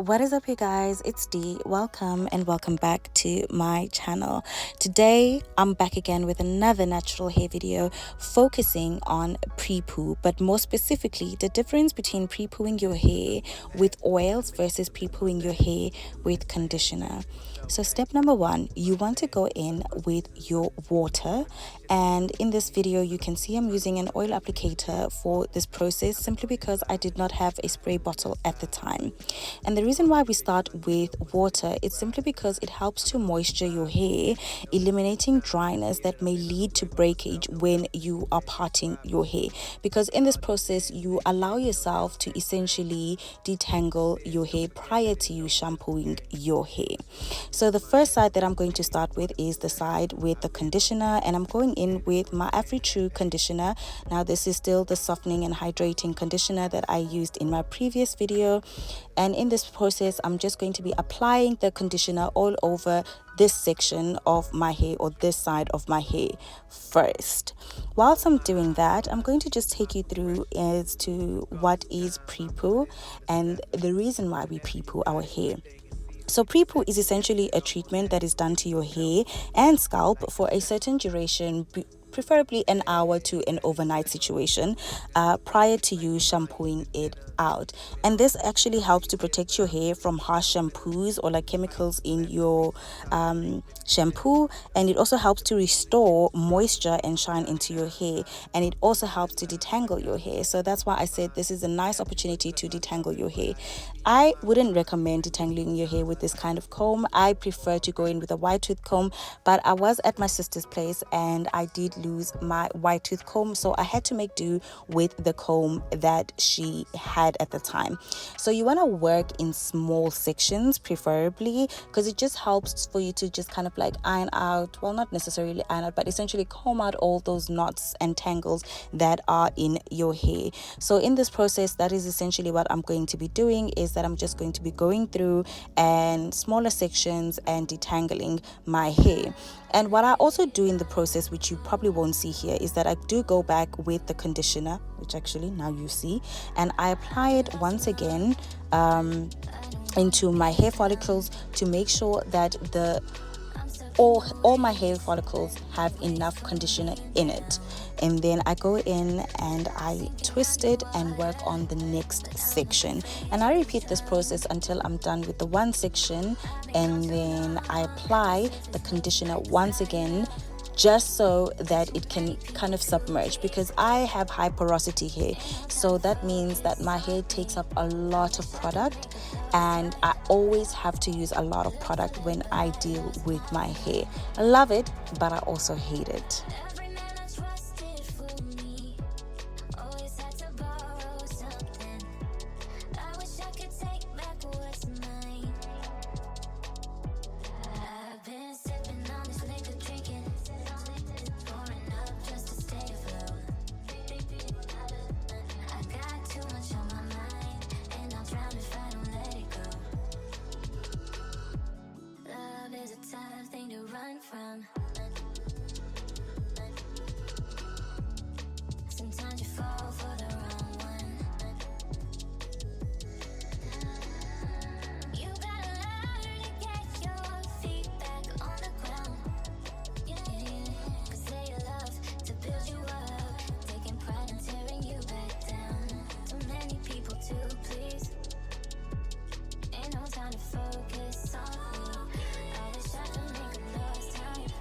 What is up, you guys? It's Dee. Welcome and welcome back to my channel. Today I'm back again with another natural hair video focusing on pre-poo, but more specifically the difference between pre-pooing your hair with oils versus pre-pooing your hair with conditioner. So step number one, you want to go in with your water, and in this video you can see I'm using an oil applicator for this process simply because I did not have a spray bottle at the time. And the reason why we start with water is simply because it helps to moisture your hair, eliminating dryness that may lead to breakage when you are parting your hair, because in this process you allow yourself to essentially detangle your hair prior to you shampooing your hair. So the first side that I'm going to start with is the side with the conditioner, and I'm going in with my AfriTrue conditioner. Now this is still the softening and hydrating conditioner that I used in my previous video, and in this process I'm just going to be applying the conditioner all over this section of my hair, or this side of my hair first. Whilst I'm doing that, I'm going to just take you through as to what is pre-poo and the reason why we pre-poo our hair. So pre-poo is essentially a treatment that is done to your hair and scalp for a certain duration, preferably an hour to an overnight situation, prior to you shampooing it out. And this actually helps to protect your hair from harsh shampoos or like chemicals in your shampoo, and it also helps to restore moisture and shine into your hair, and it also helps to detangle your hair. So that's why I said this is a nice opportunity to detangle your hair. I wouldn't recommend detangling your hair with this kind of comb. I prefer to go in with a wide tooth comb, but I was at my sister's place and I did lose my wide tooth comb, so I had to make do with the comb that she had at the time. So you want to work in small sections preferably, because it just helps for you to just kind of like iron out, well, not necessarily iron out, but essentially comb out all those knots and tangles that are in your hair. So in this process, that is essentially what I'm going to be doing, is that I'm just going to be going through and smaller sections and detangling my hair. And what I also do in the process, which you probably won't see here, is that I do go back with the conditioner, which actually now you see, and I apply it once again into my hair follicles to make sure that all my hair follicles have enough conditioner in it. And then I go in and I twist it and work on the next section, and I repeat this process until I'm done with the one section, and then I apply the conditioner once again, just so that it can kind of submerge, because I have high porosity hair, so that means that my hair takes up a lot of product, and I always have to use a lot of product when I deal with my hair. I love it, but I also hate it. Sometimes you fall for the wrong one. You gotta learn to get your feet back on the ground. Yeah. 'Cause they love to build you up, taking pride in tearing you back down. Too many people to please. Ain't no time to focus on me. I wish I could make a lost time.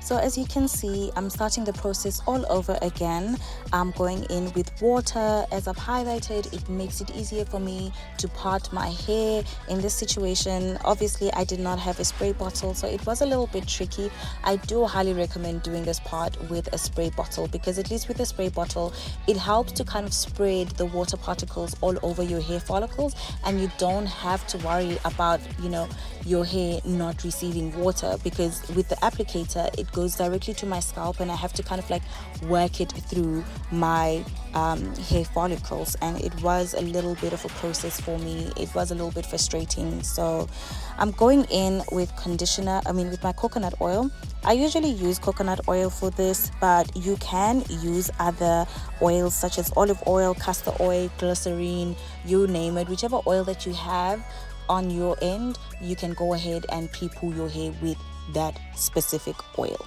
So as you can see, I'm starting the process all over again. I'm going in with water. As I've highlighted, it makes it easier for me to part my hair. In this situation, obviously I did not have a spray bottle, so it was a little bit tricky. I do highly recommend doing this part with a spray bottle, because at least with a spray bottle, it helps to kind of spread the water particles all over your hair follicles, and you don't have to worry about, your hair not receiving water, because with the applicator it goes directly to my scalp and I have to kind of like work it through my hair follicles, and it was a little bit of a process for me. It was a little bit frustrating. So I'm going in with with my coconut oil. I usually use coconut oil for this, but you can use other oils such as olive oil, castor oil, glycerine, you name it. Whichever oil that you have on your end, you can go ahead and pre-poo your hair with that specific oil.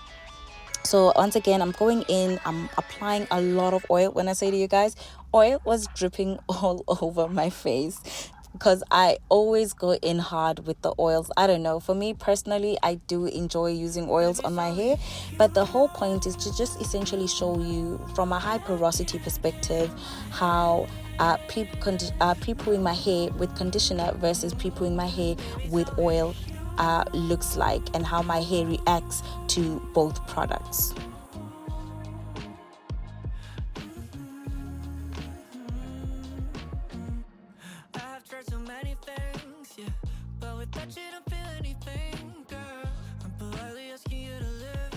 So once again, I'm going in, I'm applying a lot of oil. When I say to you guys, oil was dripping all over my face, because I always go in hard with the oils. I don't know, for me personally, I do enjoy using oils on my hair, but the whole point is to just essentially show you from a high porosity perspective how pre-pooing my hair with conditioner versus pre-pooing my hair with oil looks like, and how my hair reacts to both products. I have tried so many things, yeah, but with that you don't feel anything, girl. I'm politely asking you to live.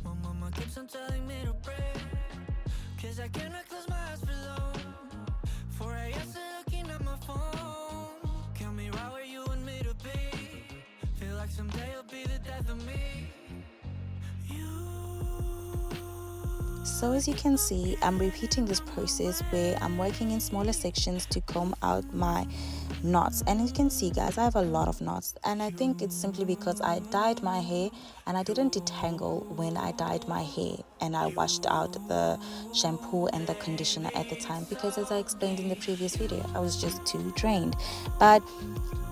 My mama keeps on telling me to pray, 'cause I cannot close my eyes for long. 4 a.m. still looking at my phone. Count me right where you want me to be. Feel like someday you'll be the death of me. So as you can see, I'm repeating this process where I'm working in smaller sections to comb out my knots. And as you can see, guys, I have a lot of knots, and I think it's simply because I dyed my hair and I didn't detangle when I dyed my hair, and I washed out the shampoo and the conditioner at the time, because as I explained in the previous video, I was just too drained. But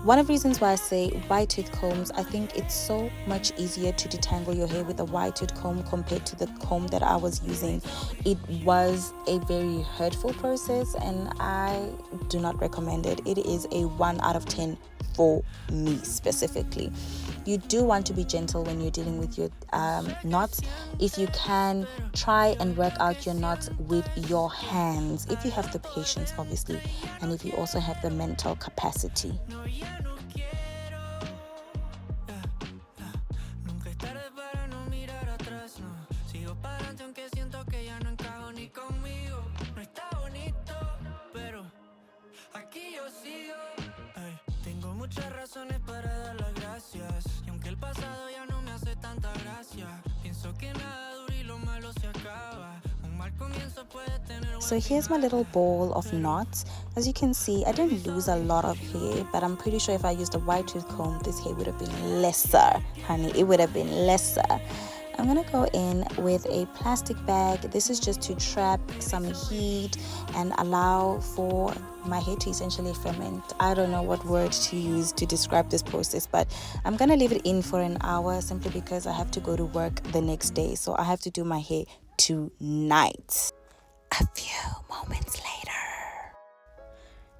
one of the reasons why I say wide tooth combs, I think it's so much easier to detangle your hair with a wide tooth comb compared to the comb that I was using. It was a very hurtful process, and I do not recommend it. It is a 1 out of 10 for me specifically. You do want to be gentle when you're dealing with your knots. If you can, try and work out your knots with your hands, if you have the patience, obviously, and if you also have the mental capacity. So here's my little ball of knots. As you can see, I didn't lose a lot of hair, but I'm pretty sure if I used a wide tooth comb, this hair would have been lesser, honey. It would have been lesser. I'm gonna go in with a plastic bag. This is just to trap some heat and allow for my hair to essentially ferment. I don't know what word to use to describe this process, but I'm gonna leave it in for an hour simply because I have to go to work the next day. So I have to do my hair tonight. A few moments later.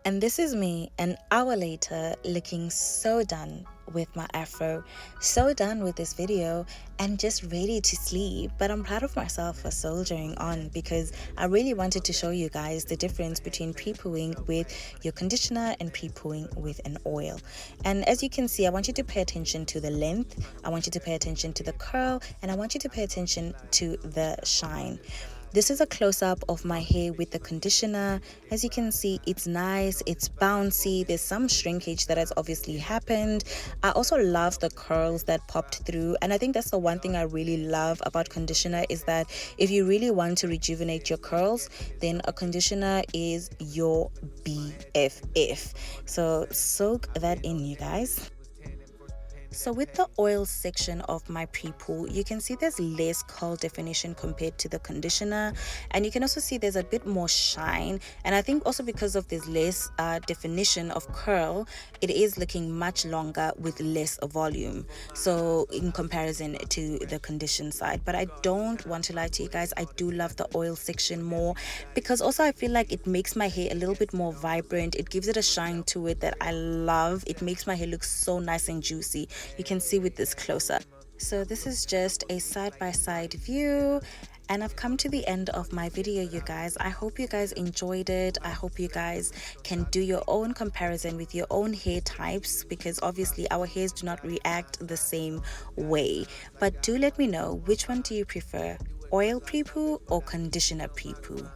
And this is me an hour later, looking so done with my afro, so done with this video, and just ready to sleep. But I'm proud of myself for soldiering on, because I really wanted to show you guys the difference between pre-pooing with your conditioner and pre-pooing with an oil. And as you can see, I want you to pay attention to the length, I want you to pay attention to the curl, and I want you to pay attention to the shine. This is a close-up of my hair with the conditioner. As you can see, it's nice, it's bouncy, there's some shrinkage that has obviously happened. I also love the curls that popped through, and I think that's the one thing I really love about conditioner, is that if you really want to rejuvenate your curls, then a conditioner is your BFF. So soak that in, you guys. So with the oil section of my pre-poo, you can see there's less curl definition compared to the conditioner, and you can also see there's a bit more shine. And I think also because of this less definition of curl, it is looking much longer with less volume, so in comparison to the condition side. But I don't want to lie to you guys, I do love the oil section more, because also I feel like it makes my hair a little bit more vibrant. It gives it a shine to it that I love. It makes my hair look so nice and juicy. You can see with this closer. So this is just a side-by-side view, and I've come to the end of my video, you guys. I hope you guys enjoyed it. I hope you guys can do your own comparison with your own hair types, because obviously our hairs do not react the same way. But do let me know, which one do you prefer, oil pre-poo or conditioner pre-poo?